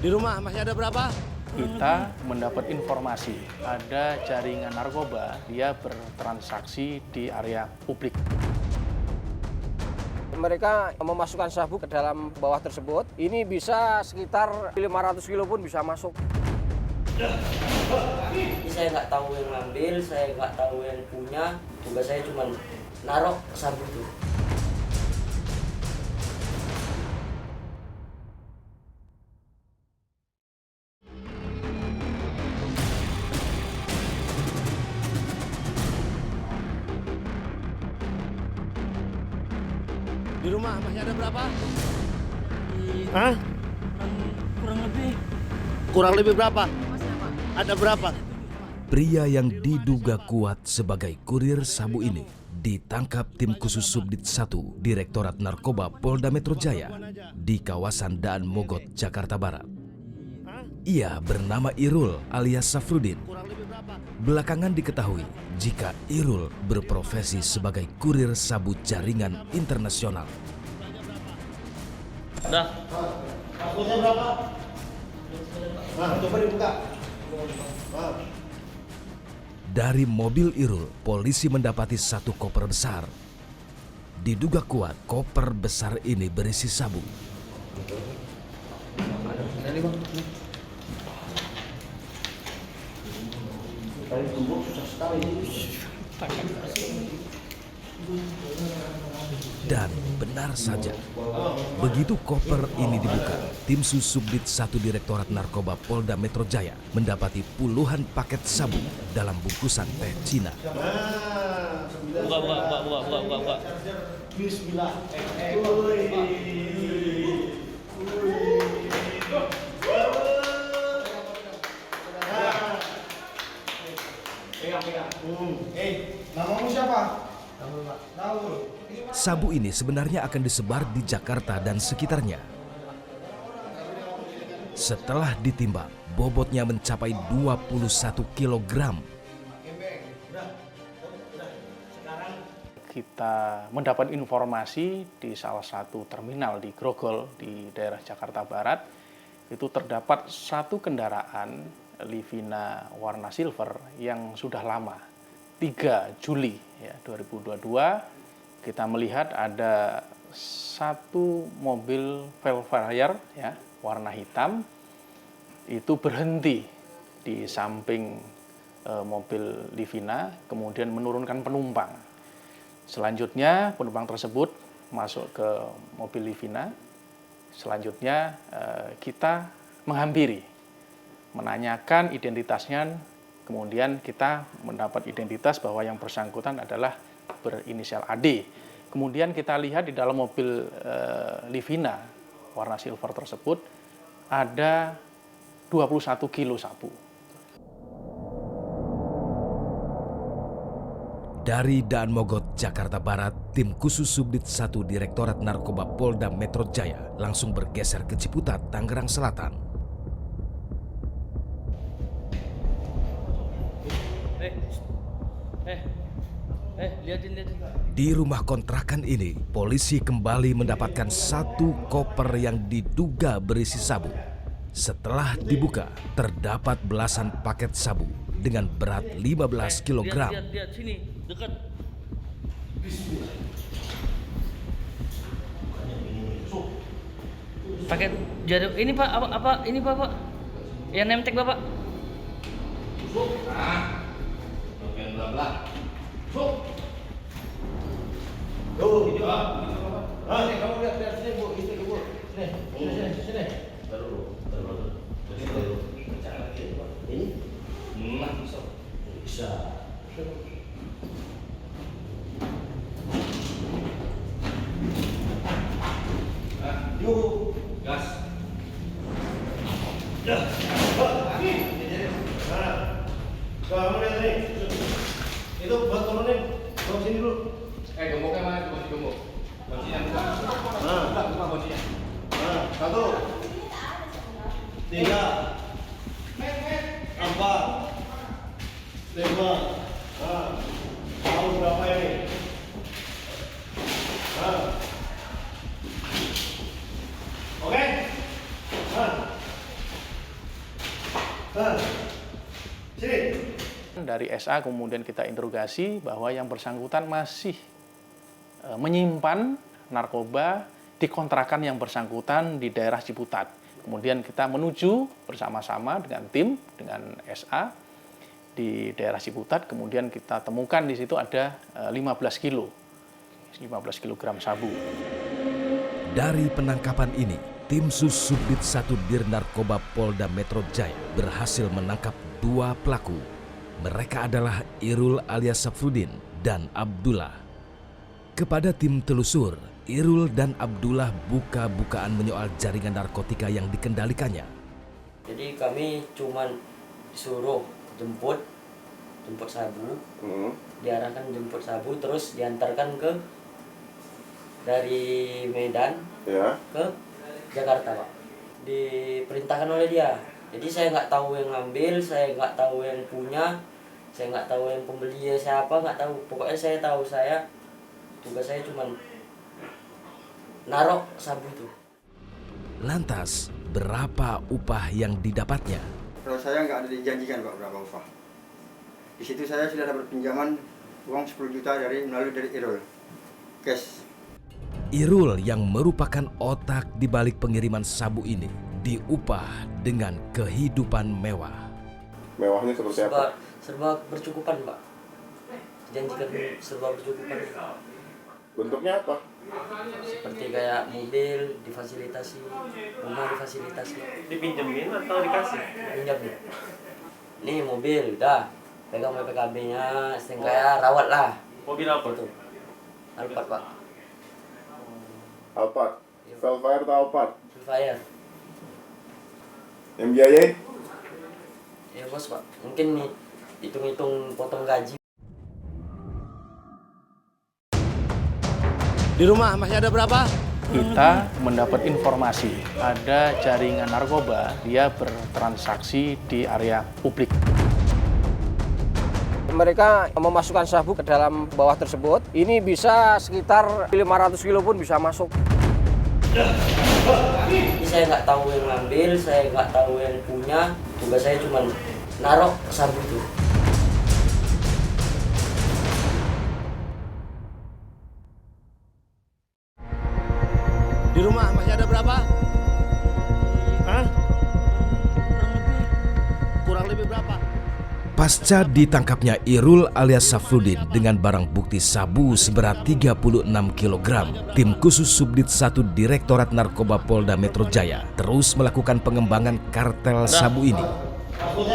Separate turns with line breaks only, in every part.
Di rumah masih ada berapa?
Kita mendapat informasi ada jaringan narkoba, dia bertransaksi di area publik.
Mereka memasukkan sabu ke dalam bawah tersebut. Ini bisa sekitar 500 kilo pun bisa masuk.
Saya nggak tahu yang ngambil, saya nggak tahu yang punya. Tugas saya cuma naruh sabu itu.
Di rumah masih ada berapa?
Hah?
Kurang lebih berapa? Ada berapa?
Pria yang diduga kuat sebagai kurir sabu ini ditangkap tim khusus Subdit 1 Direktorat Narkoba Polda Metro Jaya di kawasan Daan Mogot, Jakarta Barat. Ia bernama Irul alias Safrudin. Belakangan diketahui jika Irul berprofesi sebagai kurir sabu jaringan internasional.
Dah.
Maksudnya berapa? Nah, coba dibuka.
Dari mobil Irul, polisi mendapati satu koper besar. Diduga kuat, koper besar ini berisi sabu. Dan benar saja, begitu koper ini dibuka, tim Subdit 1 Direktorat Narkoba Polda Metro Jaya mendapati puluhan paket sabu dalam bungkusan teh Cina.
Buka.
Bismillah. Namamu siapa?
Sabu ini sebenarnya akan disebar di Jakarta dan sekitarnya. Setelah ditimbang, bobotnya mencapai 21 kg.
Kita mendapat informasi di salah satu terminal di Grogol di daerah Jakarta Barat, itu terdapat satu kendaraan Livina warna silver yang sudah lama. 3 Juli ya, 2022 kita melihat ada satu mobil Velfire ya, warna hitam itu berhenti di samping mobil Livina, kemudian menurunkan penumpang. Selanjutnya penumpang tersebut masuk ke mobil Livina. Selanjutnya kita menghampiri, menanyakan identitasnya. Kemudian kita mendapat identitas bahwa yang bersangkutan adalah berinisial AD. Kemudian kita lihat di dalam mobil Livina warna silver tersebut ada 21 kilo sabu.
Dari Daan Mogot, Jakarta Barat, tim khusus Subdit 1 Direktorat Narkoba Polda Metro Jaya langsung bergeser ke Ciputat, Tangerang Selatan.
Lihatin.
Di rumah kontrakan ini, polisi kembali mendapatkan satu koper yang diduga berisi sabu. Setelah dibuka, terdapat belasan paket sabu dengan berat 15 kg.
Lihat sini, dekat. Paket jarum ini Pak, apa ini Pak? Yang nemtek Bapak.
Bagian belah. Tuh, gitu ah. Nih, kamu lihat sini, Bu. Itu, Bu. Sini. Baru. Bicara lagi, Pak. Ini? Bisa. Yuk, gas. Ya. Lagi. Kamu lihat nih. Itu buat turunin. Bawa sini dulu. Gemboknya mana? Kunci gembok. Kuncinya buka. Buka kuncinya. 1, 3, 4, 5. Tahu berapa ini? Oke?
Dari SA kemudian kita interogasi bahwa yang bersangkutan masih menyimpan narkoba di kontrakan yang bersangkutan di daerah Ciputat. Kemudian kita menuju bersama-sama dengan tim, dengan SA di daerah Ciputat. Kemudian kita temukan di situ ada 15 kilogram sabu.
Dari penangkapan ini, tim Sussubdit 1 Dirnarkoba Polda Metro Jaya berhasil menangkap 2 pelaku. Mereka adalah Irul alias Safrudin dan Abdullah. Kepada tim telusur, Irul dan Abdullah buka-bukaan menyoal jaringan narkotika yang dikendalikannya.
Jadi kami cuman disuruh jemput sabu, diarahkan jemput sabu, terus diantarkan dari Medan ke Jakarta, Pak. Diperintahkan oleh dia. Jadi saya nggak tahu yang ngambil, saya nggak tahu yang punya, saya nggak tahu yang pembelinya siapa, nggak tahu. Pokoknya saya tahu tugas saya cuma narok sabu itu.
Lantas, berapa upah yang didapatnya?
Kalau saya nggak ada dijanjikan Pak berapa upah. Di situ saya sudah dapat pinjaman uang 10 juta melalui dari Irul, cash.
Irul yang merupakan otak di balik pengiriman sabu ini diupah dengan kehidupan mewah.
Mewahnya seperti apa?
Serba bercukupan, Pak. Dijanjikan serba bercukupan.
Bentuknya apa?
Seperti kayak mobil difasilitasi, rumah difasilitasi.
Dipinjemin atau dikasih?
Pinjamin. Nih mobil, udah. Pegang PPKB-nya, setengah rawat lah.
Mobil apa
tuh? Alphard, Pak.
Alphard? Velfire atau Alphard?
Velfire.
Yang biayai?
Ya bos, Pak. Mungkin nih hitung-hitung potong gaji.
Di rumah masih ada berapa?
Kita mendapat informasi ada jaringan narkoba, dia bertransaksi di area publik.
Mereka memasukkan sabu ke dalam bawah tersebut. Ini bisa sekitar 500 kilo pun bisa masuk.
Jadi saya nggak tahu yang ngambil, saya nggak tahu yang punya. Tugas saya cuma narok sabu itu.
Di rumah masih ada berapa? Hah? Kurang lebih berapa?
Pasca ditangkapnya Irul alias Safrudin dengan barang bukti sabu seberat 36 kg, tim khusus Subdit 1 Direktorat Narkoba Polda Metro Jaya terus melakukan pengembangan kartel sabu ini.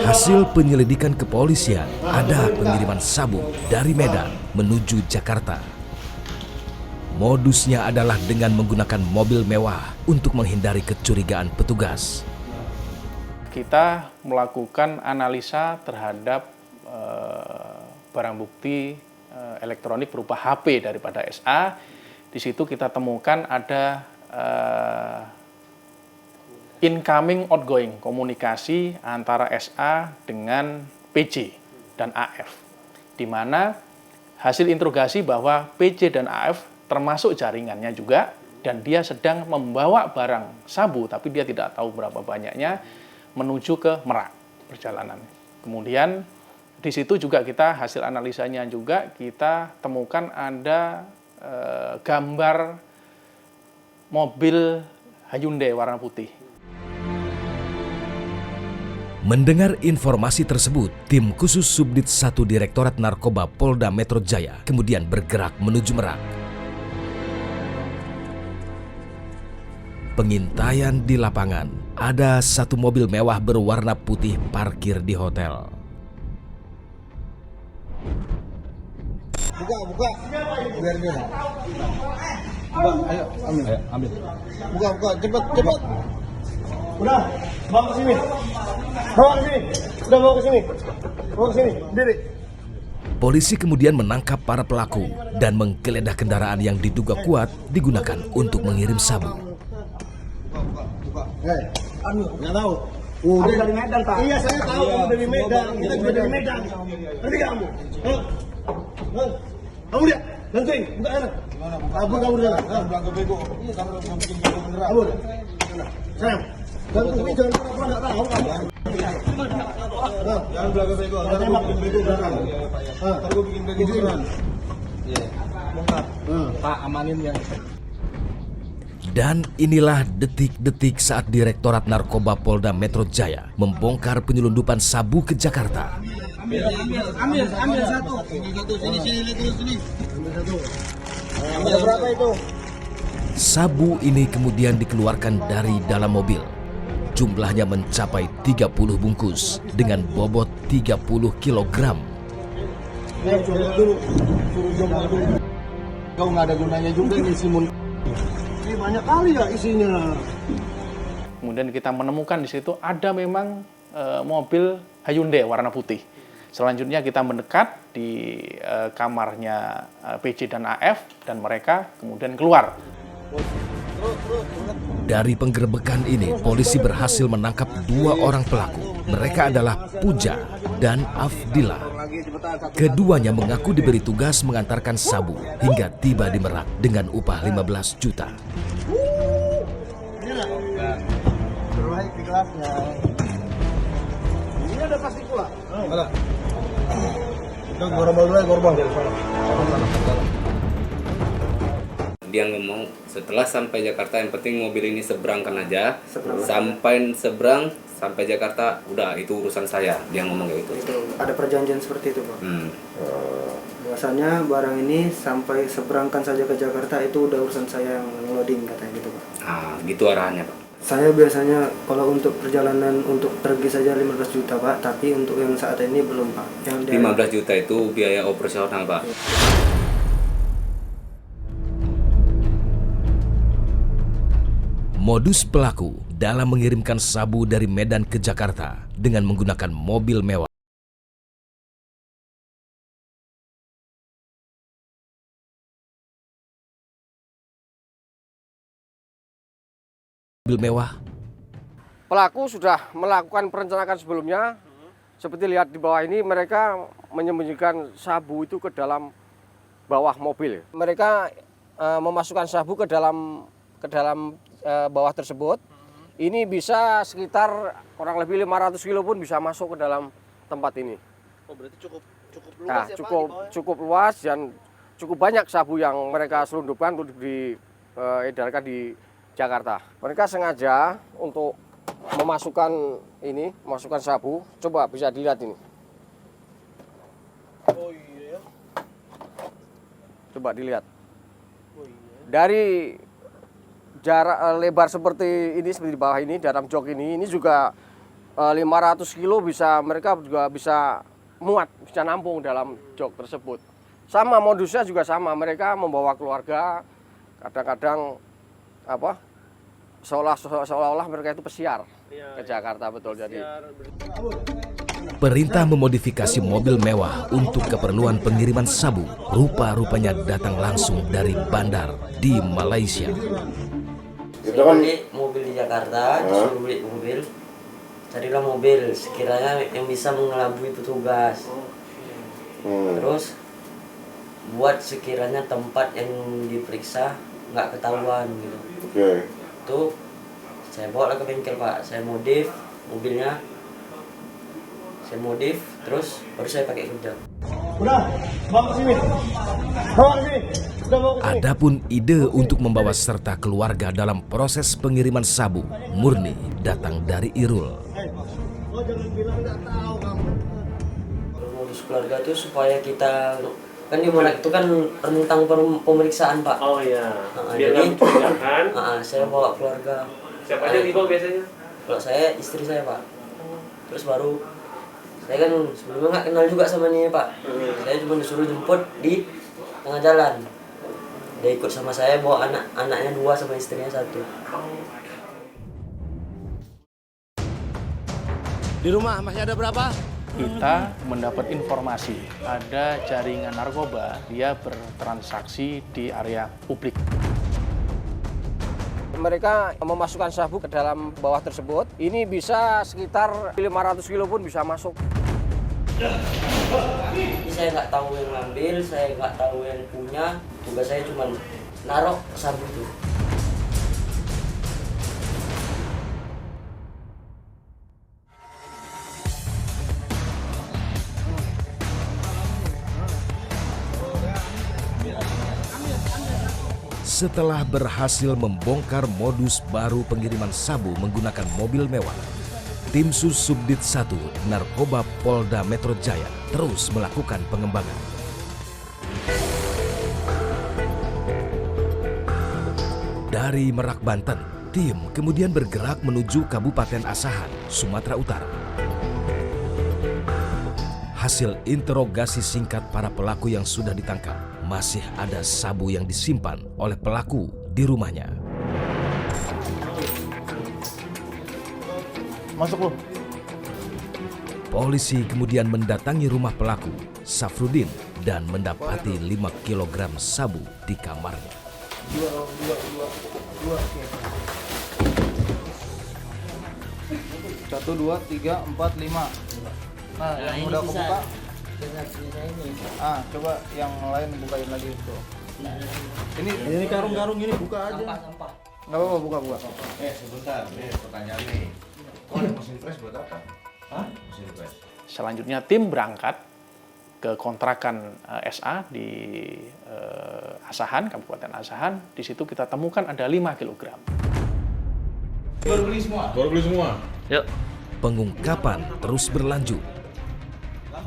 Hasil penyelidikan kepolisian, ada pengiriman sabu dari Medan menuju Jakarta. Modusnya adalah dengan menggunakan mobil mewah untuk menghindari kecurigaan petugas.
Kita melakukan analisa terhadap barang bukti elektronik berupa HP daripada SA. Di situ kita temukan ada incoming outgoing komunikasi antara SA dengan PJ dan AF, di mana hasil interogasi bahwa PJ dan AF termasuk jaringannya juga, dan dia sedang membawa barang sabu tapi dia tidak tahu berapa banyaknya menuju ke Merak perjalanan. Kemudian di situ juga kita hasil analisanya juga kita temukan ada gambar mobil Hyundai warna putih.
Mendengar informasi tersebut, tim khusus Subdit 1 Direktorat Narkoba Polda Metro Jaya kemudian bergerak menuju Merak. Pengintaian di lapangan, ada satu mobil mewah berwarna putih parkir di hotel.
Buka. Biar dia. Ayo, ambil. Buka, cepat.
Udah, bawa ke sini. Udah bawa ke sini. Diri.
Polisi kemudian menangkap para pelaku dan menggeledah kendaraan yang diduga kuat digunakan untuk mengirim sabu.
Nggak tahu.
Udah dari Medan, Pak. Iya, saya tahu kamu dari Medan. Kita juga dari Medan. Ngerti kamu? Kamu lihat, bantuin, buka sana. Kabur kamu di sana.
Belakang bego. Iya, kamu bikin bego beneran.
Kabur. Sana. Bantu, ini jangan pura-pura nggak tahu kamu. Jangan belaga bego, jangan bikin bego belakang. Ntar gue bikin bego beneran. Iya. Bongkar. Pak, amanin ya.
Dan inilah detik-detik saat Direktorat Narkoba Polda Metro Jaya membongkar penyelundupan sabu ke Jakarta.
Ambil satu. Sini, sini. Ambil satu. Ambil berapa itu?
Sabu ini kemudian dikeluarkan dari dalam mobil. Jumlahnya mencapai 30 bungkus dengan bobot 30 kg.
Kau nggak ada gunanya juga nih Simun. Ini banyak kali ya isinya.
Kemudian kita menemukan di situ ada memang mobil Hyundai warna putih. Selanjutnya kita mendekat di kamarnya PJ dan AF dan mereka kemudian keluar.
Dari penggerebekan ini, polisi berhasil menangkap 2 orang pelaku. Mereka adalah Puja dan Afdillah. Keduanya mengaku diberi tugas mengantarkan sabu hingga tiba di Merak dengan upah 15 juta.
Terbaik di kelasnya. Ini ada pasti pula. Ada. Udah gorbal dulu ya, gorbal.
Dia ngomong setelah sampai Jakarta yang penting mobil ini seberangkan aja. Sampai seberang sampai Jakarta udah itu urusan saya. Dia ngomong kayak gitu.
Itu ada perjanjian seperti itu, Pak. Bahwasanya barang ini sampai seberangkan saja ke Jakarta itu udah urusan saya yang loading katanya gitu, Pak.
Ah, gitu arahannya, Pak.
Saya biasanya kalau untuk perjalanan untuk pergi saja 15 juta, Pak, tapi untuk yang saat ini belum, Pak. Yang
15 juta itu biaya operasional, Pak.
Modus pelaku dalam mengirimkan sabu dari Medan ke Jakarta dengan menggunakan mobil mewah. Mobil mewah.
Pelaku sudah melakukan perencanaan sebelumnya. Seperti lihat di bawah ini, mereka menyembunyikan sabu itu ke dalam bawah mobil. Mereka memasukkan sabu ke dalam bawah tersebut. Ini bisa sekitar kurang lebih 500 kilo pun bisa masuk ke dalam tempat ini.
Oh, berarti cukup luas
Nah,
ya, Pak,
cukup luas dan cukup banyak sabu yang mereka selundupkan untuk diedarkan di Jakarta. Mereka sengaja untuk memasukkan sabu. Coba bisa dilihat ini.
Oh iya.
Coba dilihat.
Oh iya.
Dari jarak lebar seperti ini, seperti di bawah ini, dalam jok ini juga 500 kilo bisa, mereka juga bisa muat, bisa nampung dalam jok tersebut. Sama modusnya juga sama, mereka membawa keluarga, kadang-kadang seolah-olah mereka itu pesiar ke Jakarta, betul. Jadi
Perintah memodifikasi mobil mewah untuk keperluan pengiriman sabu rupa-rupanya datang langsung dari bandar di Malaysia.
Saya beli mobil di Jakarta, disuruh beli mobil. Carilah mobil sekiranya yang bisa mengelabui petugas. Terus buat sekiranya tempat yang diperiksa nggak ketahuan gitu. Tuh saya bawa ke bengkel, Pak. Saya modif mobilnya. Saya modif, terus baru saya pakai kerja.
Udah, bawa ke sini. Bawa ke sini.
Adapun ide untuk membawa serta keluarga dalam proses pengiriman sabu murni datang dari Irul.
Modus keluarga itu supaya kita kan di mana itu kan tentang pemeriksaan, Pak.
Oh iya.
Biar nggak mencurigakan. Saya bawa keluarga.
Siapa aja dibawa biasanya?
Kalau saya istri saya, Pak. Terus baru saya kan sebelumnya nggak kenal juga sama ini, Pak. Saya cuma disuruh jemput di tengah jalan. Dia ikut sama saya, bawa anaknya 2 sama istrinya 1.
Di rumah masih ada berapa?
Kita mendapat informasi ada jaringan narkoba, dia bertransaksi di area publik.
mereka memasukkan sabu ke dalam bawah tersebut. Ini bisa sekitar 500 kilo pun bisa masuk.
Jadi saya nggak tahu yang ngambil, saya nggak tahu yang punya. Tugas saya cuma naruh sabu itu.
Setelah berhasil membongkar modus baru pengiriman sabu menggunakan mobil mewah, tim Sussubdit 1 Narkoba Polda Metro Jaya terus melakukan pengembangan. Dari Merak, Banten, tim kemudian bergerak menuju Kabupaten Asahan, Sumatera Utara. Hasil interogasi singkat para pelaku yang sudah ditangkap, masih ada sabu yang disimpan oleh pelaku di rumahnya.
Masuk lu.
Polisi kemudian mendatangi rumah pelaku, Safrudin, dan mendapati 5 kg sabu di kamarnya.
1, 2, 3, 4, 5. Nah, yang udah aku buka. Coba yang lain bukain lagi tuh. Ini karung-karung ini buka aja.
Sampah.
Nggak apa-apa, buka.
Sebentar, pertanyaan nih. Ada mesin fresh buat apa? Mesin fresh.
Selanjutnya tim berangkat ke kontrakan SA di Asahan, Kabupaten Asahan. Di situ kita temukan ada 5 kg.
Baru beli semua?
Yuk.
Pengungkapan terus berlanjut.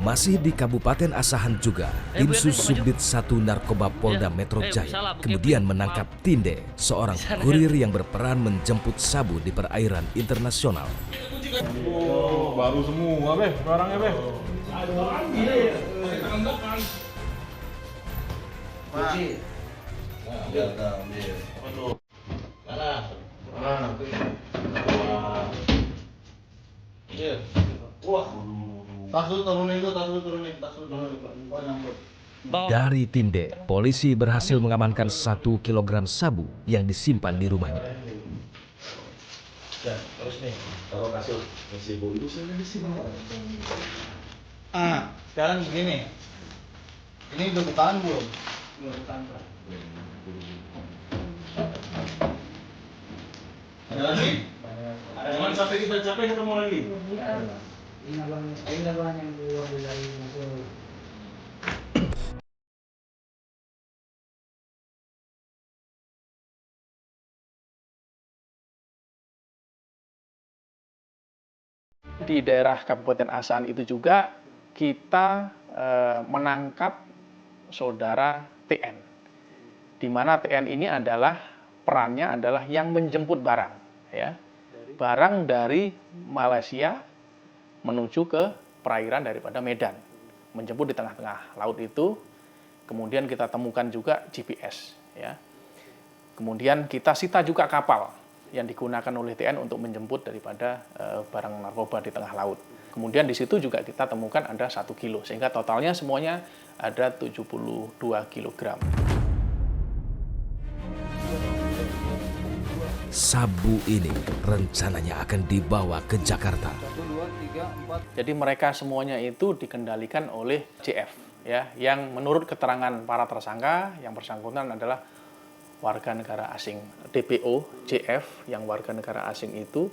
Masih di Kabupaten Asahan juga, tim Sussubdit 1 Narkoba Polda Metro Jaya kemudian menangkap Tinde, seorang kurir yang berperan menjemput sabu di perairan internasional.
Oh, baru semua, Beh, barangnya, Beh.
Tas dulu turunin.
Dari Tinde, polisi berhasil mengamankan 1 kg sabu yang disimpan di rumahnya.
Terus nih, taruh kasur. Masih bulu sana di sini.
Sekarang begini. Ini udah bukaan belum? Belum bukaan, Pak.
Ada lagi? Cuman sampai kita capek ketemu lagi.
Ini abang yang keluar dari masuk.
Di daerah Kabupaten Asahan itu juga kita menangkap saudara TN, di mana TN ini adalah perannya adalah yang menjemput barang, ya, barang dari Malaysia menuju ke perairan daripada Medan, menjemput di tengah-tengah laut itu. Kemudian kita temukan juga GPS, ya. Kemudian kita sita juga kapal yang digunakan oleh TN untuk menjemput daripada barang narkoba di tengah laut. Kemudian di situ juga kita temukan ada 1 kilo, sehingga totalnya semuanya ada 72 kg.
Sabu ini rencananya akan dibawa ke Jakarta.
1, 2, 3, 4.
Jadi mereka semuanya itu dikendalikan oleh JF, ya, yang menurut keterangan para tersangka yang bersangkutan adalah warga negara asing. DPO JF yang warga negara asing itu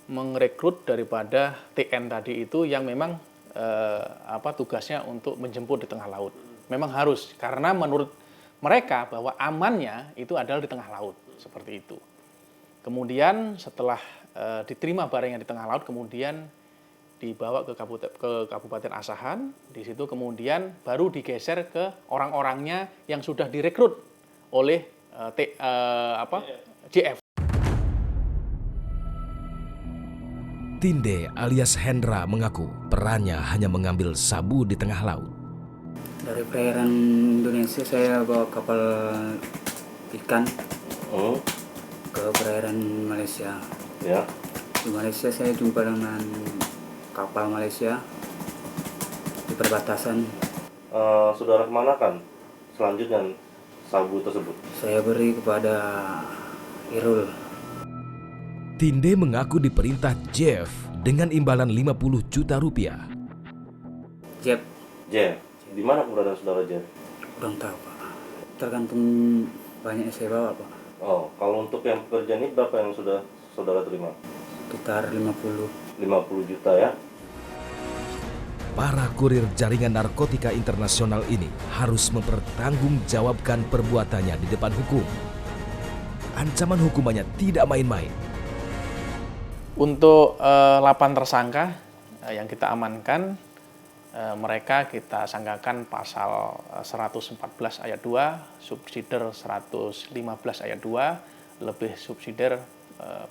merekrut daripada TN tadi itu yang memang tugasnya untuk menjemput di tengah laut. Memang harus, karena menurut mereka bahwa amannya itu adalah di tengah laut, seperti itu. Kemudian setelah diterima barangnya di tengah laut, kemudian dibawa ke Kabupaten Asahan. Di situ kemudian baru digeser ke orang-orangnya yang sudah direkrut oleh JF.
Tinde alias Hendra mengaku perannya hanya mengambil sabu di tengah laut.
Dari perairan Indonesia saya bawa kapal ikan ke perairan Malaysia.
Ya.
Di Malaysia saya jumpa dengan kapal Malaysia di perbatasan.
Saudara kemanakan selanjutnya sabu tersebut?
Saya beri kepada Irul.
Tinde mengaku diperintah Jeff dengan imbalan 50 juta rupiah.
Jeff.
Di mana keberadaan saudara Jeff?
Kurang tahu, Pak. Tergantung banyak saya bawa, Pak.
Oh, kalau untuk yang pekerjaan ini berapa yang sudah saudara terima?
Sekitar 50
juta ya.
Para kurir jaringan narkotika internasional ini harus mempertanggungjawabkan perbuatannya di depan hukum. ancaman hukumannya tidak main-main.
Untuk 8 tersangka yang kita amankan, mereka kita sangkakan pasal 114 ayat 2, subsidiar 115 ayat 2, lebih subsidiar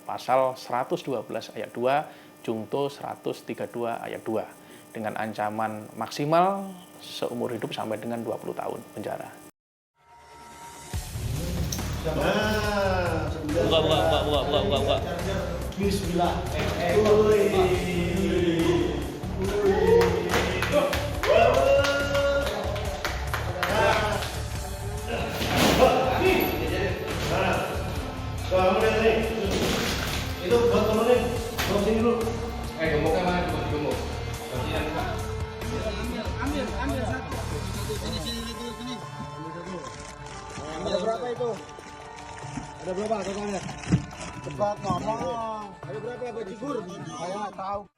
pasal 112 ayat 2, jungto 132 ayat 2 dengan ancaman maksimal seumur hidup sampai dengan 20 tahun penjara.
Buka. Bismillah. Kamu lihat nih. Itu buat temenin. Bawa sini dulu.
Gemuknya mana? Gemuk.
Ambil satu. Sini. Ada berapa itu? Ada berapa totalnya? Cepat ngomong. Ada berapa bajigur? Saya tahu.